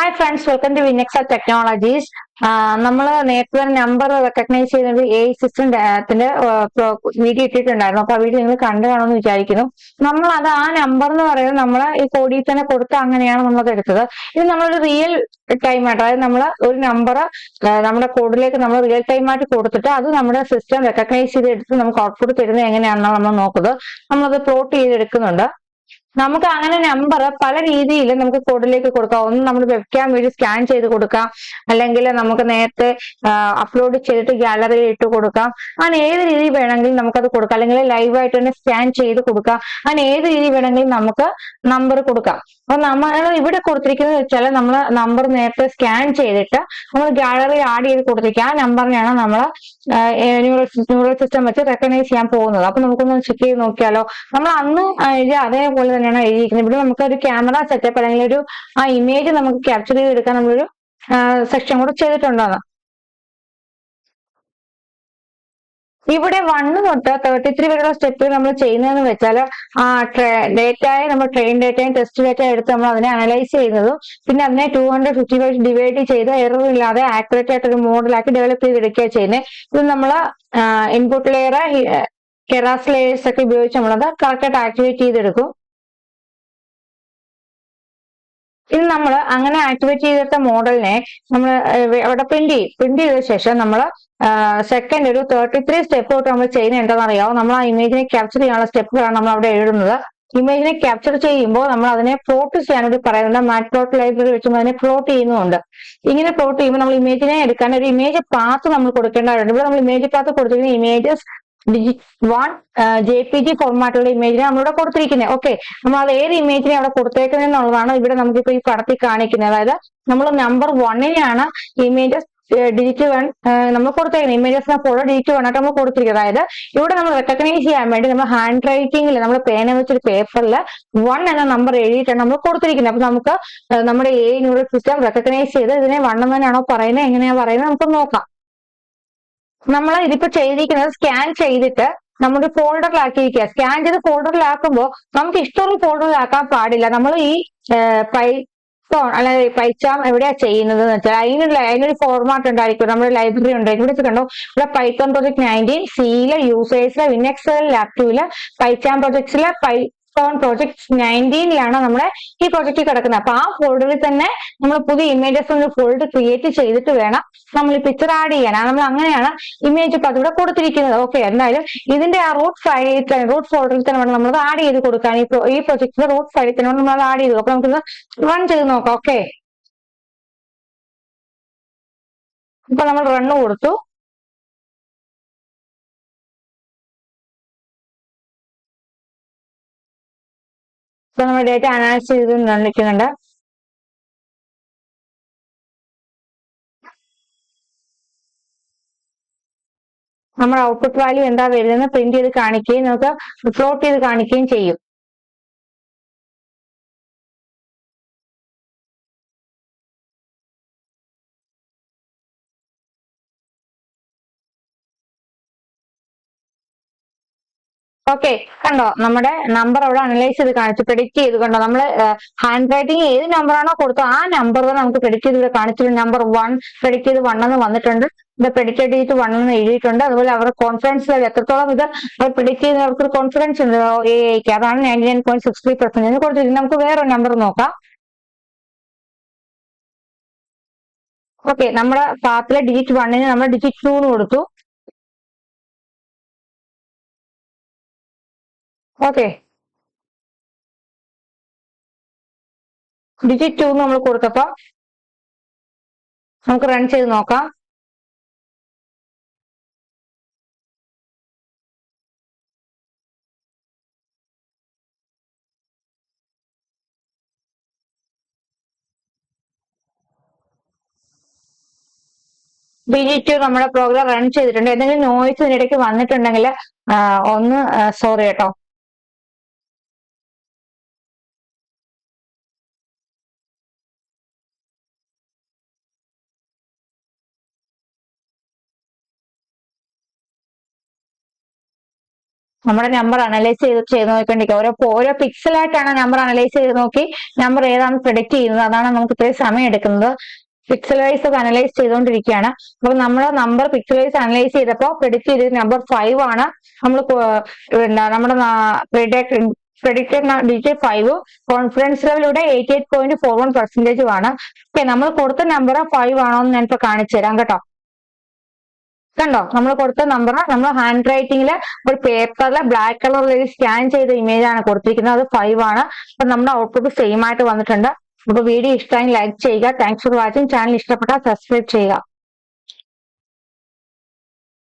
Hi friends, welcome to Vinexa Technologies. നമ്മൾ നേരത്തെ number recognise ചെയ്യുന്നത് സിസ്റ്റത്തിന്റെ വീഡിയോ ഇട്ടിട്ടുണ്ടായിരുന്നു. അപ്പൊ ആ വീഡിയോ നിങ്ങൾ കണ്ടു കാണുമെന്ന് വിചാരിക്കുന്നു. നമ്മൾ അത് ആ നമ്പർ എന്ന് പറയുന്നത് നമ്മൾ ഈ കോഡിൽ തന്നെ കൊടുത്ത അങ്ങനെയാണ് നമ്മളത് എടുത്തത്. ഇത് നമ്മളൊരു റിയൽ ടൈം ആയിട്ട്, അതായത് നമ്മൾ ഒരു നമ്പർ നമ്മുടെ കോഡിലേക്ക് നമ്മൾ റിയൽ ടൈം ആയിട്ട് കൊടുത്തിട്ട് അത് നമ്മുടെ സിസ്റ്റം റെക്കഗ്നൈസ് ചെയ്തെടുത്ത് നമുക്ക് ഔട്ട്പുട്ട് തരുന്നത് എങ്ങനെയാണെന്നാണ് നമ്മൾ നോക്കുന്നത്. നമ്മളത് പ്ലോട്ട് ചെയ്തെടുക്കുന്നുണ്ട്. നമുക്ക് അങ്ങനെ നമ്പർ പല രീതിയിൽ നമുക്ക് കോഡിലേക്ക് കൊടുക്കാം. ഒന്ന് നമ്മൾ വെബ്കാം വഴി സ്കാൻ ചെയ്ത് കൊടുക്കാം, അല്ലെങ്കിൽ നമുക്ക് നേരത്തെ അപ്ലോഡ് ചെയ്തിട്ട് ഗാലറിയിൽ ഇട്ട് കൊടുക്കാം. അങ്ങനെ ഏത് രീതി വേണമെങ്കിലും നമുക്കത് കൊടുക്കാം, അല്ലെങ്കിൽ ലൈവായിട്ട് തന്നെ സ്കാൻ ചെയ്ത് കൊടുക്കാം. അങ്ങനെ ഏത് രീതി വേണമെങ്കിലും നമുക്ക് നമ്പർ കൊടുക്കാം. അപ്പൊ നമ്മൾ ഇവിടെ കൊടുത്തിരിക്കുന്നത് വെച്ചാൽ നമ്മൾ നമ്പർ നേരത്തെ സ്കാൻ ചെയ്തിട്ട് നമ്മൾ ഗാലറി ആഡ് ചെയ്ത് കൊടുത്തിരിക്കുക. ആ നമ്പറിനെയാണ് നമ്മൾ ന്യൂറൽ സിസ്റ്റം വെച്ച് റെക്കഗ്നൈസ് ചെയ്യാൻ പോകുന്നത്. അപ്പൊ നമുക്കൊന്ന് ചെക്ക് ചെയ്ത് നോക്കിയാലോ. നമ്മൾ അന്ന് അതേപോലെ തന്നെയാണ് എഴുതിയിരിക്കുന്നത്. ഇവിടെ നമുക്ക് ഒരു ക്യാമറ സെറ്റപ്പ് അല്ലെങ്കിൽ ഒരു ആ ഇമേജ് നമുക്ക് ക്യാപ്ചർ ചെയ്തെടുക്കാൻ നമ്മളൊരു സെക്ഷൻ കൂടെ ചെയ്തിട്ടുണ്ടാകും. ഇവിടെ 1 തൊട്ട് 33 വരെയുള്ള സ്റ്റെപ്പുകൾ നമ്മൾ ചെയ്യുന്നതെന്ന് വെച്ചാൽ ആ ഡേറ്റയെ നമ്മൾ ട്രെയിൻ ഡേറ്റയും ടെസ്റ്റ് ഡേറ്റ എടുത്ത് നമ്മൾ അതിനെ അനലൈസ് ചെയ്യുന്നതും പിന്നെ അതിനെ 255 ഡിവൈഡ് ചെയ്ത് എറർ ഇല്ലാതെ ആക്യുറേറ്റ് ആയിട്ട് ഒരു മോഡലാക്കി ഡെവലപ്പ് ചെയ്തെടുക്കുക ചെയ്യുന്നത്. ഇത് നമ്മൾ ഇൻപുട്ട് ലെയർ കെറാസ് ലേയേഴ്സ് ഒക്കെ ഉപയോഗിച്ച് നമ്മളത് കറക്റ്റായിട്ട് ആക്ടിവേറ്റ് ചെയ്തെടുക്കും. ഇത് നമ്മൾ അങ്ങനെ ആക്ടിവേറ്റ് ചെയ്തെടുത്ത മോഡലിനെ നമ്മൾ അവിടെ പ്രിന്റ് ചെയ്ത ശേഷം നമ്മൾ സെക്കൻഡ് ഒരു 33 സ്റ്റെപ്പ് തൊട്ട് നമ്മൾ ചെയ്യുന്നത് എന്താണെന്ന് അറിയാമോ. നമ്മൾ ആ ഇമേജിനെ ക്യാപ്ചർ ചെയ്യാനുള്ള സ്റ്റെപ്പുകളാണ് നമ്മൾ അവിടെ എഴുതുന്നത്. ഇമേജിനെ ക്യാപ്ചർ ചെയ്യുമ്പോൾ നമ്മൾ അതിനെ പ്ലോട്ട് ചെയ്യാനായിട്ട് പറയുന്നത് മാറ്റ് പ്ലോട്ട് ലൈബ്രറി വെച്ച് അതിനെ പ്ലോട്ട് ചെയ്യുന്നുണ്ട്. ഇങ്ങനെ പ്ലോട്ട് ചെയ്യുമ്പോൾ നമ്മൾ ഇമേജിനെ എടുക്കാൻ ഒരു ഇമേജ് പാത്ത് നമ്മൾ കൊടുക്കേണ്ടതുണ്ട്. ഇവിടെ നമ്മൾ ഇമേജ് പാത്ത് കൊടുത്തിരിക്കുന്ന ഇമേജസ് ഡിജിറ്റ്1 JPG ഫോർമാറ്റുള്ള ഇമേജിനെ നമ്മളിവിടെ കൊടുത്തിരിക്കുന്നത്. ഓക്കെ, നമ്മൾ അത് ഏത് ഇമേജിനെ അവിടെ കൊടുത്തേക്കുന്നത് എന്നുള്ളതാണ് ഇവിടെ നമുക്കിപ്പോ ഈ പടത്തിൽ കാണിക്കുന്നത്. അതായത് നമ്മൾ നമ്പർ 1നെയാണ് ഇമേജസ് ഡിജിറ്റ്1 നമ്മൾ കൊടുത്തേക്കുന്നത്. ഇമേജസിനെ ഫോളോ ഡിജിറ്റ്1 ആയിട്ട് നമ്മൾ കൊടുത്തിരിക്കുന്നത്. അതായത് ഇവിടെ നമ്മൾ റെക്കഗ്നൈസ് ചെയ്യാൻ വേണ്ടി നമ്മൾ ഹാൻഡ് റൈറ്റിംഗിൽ നമ്മൾ പേന വെച്ചൊരു പേപ്പറിൽ 1 എന്ന നമ്പർ എഴുതിയിട്ടാണ് നമ്മൾ കൊടുത്തിരിക്കുന്നത്. അപ്പൊ നമുക്ക് നമ്മുടെ ന്യൂറൽ സിസ്റ്റം റെക്കഗ്നൈസ് ചെയ്ത് ഇതിനെ 1 തന്നെയാണോ പറയുന്നത്, എങ്ങനെയാ പറയുന്നത് നമുക്ക് നോക്കാം. നമ്മൾ ഇതിപ്പോ ചെയ്തിരിക്കുന്നത് സ്കാൻ ചെയ്തിട്ട് നമ്മുടെ ഫോൾഡറിലാക്കിയിരിക്കുക. സ്കാൻ ചെയ്ത് ഫോൾഡറിലാക്കുമ്പോൾ നമുക്ക് ഇഷ്ടമുള്ള ഫോൾഡറിലാക്കാൻ പാടില്ല. നമ്മൾ ഈ പൈത്തോൺ അല്ലെങ്കിൽ പൈച്ചാം എവിടെയാ ചെയ്യുന്നത് എന്ന് വെച്ചാൽ അതിനൊരു ഫോർമാറ്റ് ഉണ്ടായിരിക്കും, നമ്മുടെ ലൈബ്രറി ഉണ്ടായിരിക്കും. ഇവിടെ കണ്ടോ, ഇവിടെ പൈത്തോൺ പ്രൊജക്ട് 19 സിയിലെ യൂസേഴ്സിലെ വിനെക്സൽ ലാപ്ടോപ്പിലെ പൈച്ചാം പ്രൊജക്ട്സിലെ പ്രോജക്ട് 19ലാണ് നമ്മുടെ ഈ പ്രൊജക്ട് കിടക്കുന്നത്. അപ്പൊ ആ ഫോൾഡറിൽ തന്നെ നമ്മൾ പുതിയ ഇമേജസ് ഒരു ഫോൾഡർ ക്രിയേറ്റ് ചെയ്തിട്ട് വേണം നമ്മൾ ഈ പിക്ചർ ആഡ് ചെയ്യാൻ. നമ്മൾ അങ്ങനെയാണ് ഇമേജ് ഇപ്പൊ അതിവിടെ കൊടുത്തിരിക്കുന്നത്. ഓക്കെ, എന്തായാലും ഇതിന്റെ ആ റൂട്ട് ഫോൾഡറിൽ തന്നെ വേണം നമ്മൾ ആഡ് ചെയ്ത് കൊടുക്കാൻ. ഈ പ്രൊജക്ടിന്റെ റൂട്ട് ഫയലിൽ തന്നെ നമ്മൾ അത് ആഡ് ചെയ്തു. അപ്പൊ നമുക്കിത് റൺ ചെയ്ത് നോക്കാം. ഓക്കെ, ഇപ്പൊ നമ്മൾ റണ്ണ് കൊടുത്തു. ഇപ്പൊ നമ്മൾ ഡേറ്റ അനാലിസിസ് ചെയ്ത് നിൽക്കുന്നുണ്ട്. നമ്മുടെ ഔട്ട്പുട്ട് വാല്യൂ എന്താ വരുന്നത് പ്രിന്റ് ചെയ്ത് കാണിക്കുകയും നമുക്ക് പ്ലോട്ട് ചെയ്ത് കാണിക്കുകയും ചെയ്യും. ഓക്കെ, കണ്ടോ നമ്മുടെ നമ്പർ അവിടെ അനലൈസ് ചെയ്ത് കാണിച്ചു, പ്രെഡിക്റ്റ് ചെയ്ത്. കണ്ടോ, നമ്മൾ ഹാൻഡ് റൈറ്റിംഗ് ഏത് നമ്പർ ആണോ കൊടുത്തോ ആ നമ്പർ തന്നെ നമുക്ക് പ്രെഡിക്റ്റ് ചെയ്ത് കാണിച്ചിട്ടുണ്ട്. നമ്പർ 1 പ്രെഡിക്റ്റ് ചെയ്ത് 1 എന്ന് വന്നിട്ടുണ്ട്. ഇത് പ്രെഡിക്റ്റഡ് ഡിജിറ്റ് 1 എന്ന് എഴുതിയിട്ടുണ്ട്. അതുപോലെ അവരുടെ കോൺഫിഡൻസ് ലെവൽ എത്രത്തോളം ഇത് അവർ പ്രെഡിക്റ്റ് ചെയ്യുന്ന അവർക്ക് കോൺഫിഡൻസ് ഉണ്ട് എക്ക്, അതാണ് 99.63% കൊടുത്തിരിക്കുന്നത്. നമുക്ക് വേറൊരു നമ്പർ നോക്കാം. ഓക്കെ, നമ്മുടെ പാത്തിലെ ഡിജിറ്റ് 1ന് നമ്മൾ ഡിജിറ്റ് 2 എന്ന് കൊടുത്തു. ഓക്കെ, ഡിജിറ്റ് 2 നമ്മൾ കൊടുത്തപ്പോ നമുക്ക് റൺ ചെയ്ത് നോക്കാം. ഡിജിറ്റ് നമ്മുടെ പ്രോഗ്രാം റൺ ചെയ്തിട്ടുണ്ട്. എന്തെങ്കിലും നോയ്സ് ഇതിനിടയ്ക്ക് വന്നിട്ടുണ്ടെങ്കിൽ ഒന്ന് സോറി കേട്ടോ. നമ്മുടെ നമ്പർ അനലൈസ് ചെയ്ത് നോക്കിക്കൊണ്ടിരിക്കുക. ഓരോ പിക്സലായിട്ടാണ് നമ്പർ അനലൈസ് ചെയ്ത് നോക്കി നമ്പർ ഏതാണ് പ്രെഡിക്റ്റ് ചെയ്യുന്നത്. അതാണ് നമുക്ക് ഇത്രയും സമയം എടുക്കുന്നത്. പിക്സൽ വൈസ് അത് അനലൈസ് ചെയ്തുകൊണ്ടിരിക്കുകയാണ്. അപ്പൊ നമ്മൾ നമ്പർ പിക്സൽ വൈസ് അനലൈസ് ചെയ്തപ്പോൾ പ്രെഡിക്റ്റ് ചെയ്തത് നമ്പർ 5 ആണ്. നമ്മൾ നമ്മുടെ പ്രെഡിക്റ്റഡ് ഡിജിറ്റ് 5, കോൺഫിഡൻസ് ലെവൽ ഇവിടെ 88.41% ആണ്. ഓക്കെ, നമ്മൾ കൊടുത്ത നമ്പർ 5 ആണോ എന്ന് ഞാനിപ്പോ കാണിച്ചു തരാം കേട്ടോ. കണ്ടോ, നമ്മൾ കൊടുത്ത നമ്പർ നമ്മൾ ഹാൻഡ് റൈറ്റിംഗിൽ ഒരു പേപ്പറിൽ ബ്ലാക്ക് കളറിൽ സ്കാൻ ചെയ്ത ഇമേജ് ആണ് കൊടുത്തിരിക്കുന്നത്. അത് 5 ആണ്. അപ്പൊ നമ്മുടെ ഔട്ട്പുട്ട് സെയിം ആയിട്ട് വന്നിട്ടുണ്ട്. അപ്പൊ വീഡിയോ ഇഷ്ടമായി ലൈക്ക് ചെയ്യുക. Thanks for watching. ചാനൽ ഇഷ്ടപ്പെട്ടാൽ സബ്സ്ക്രൈബ് ചെയ്യുക.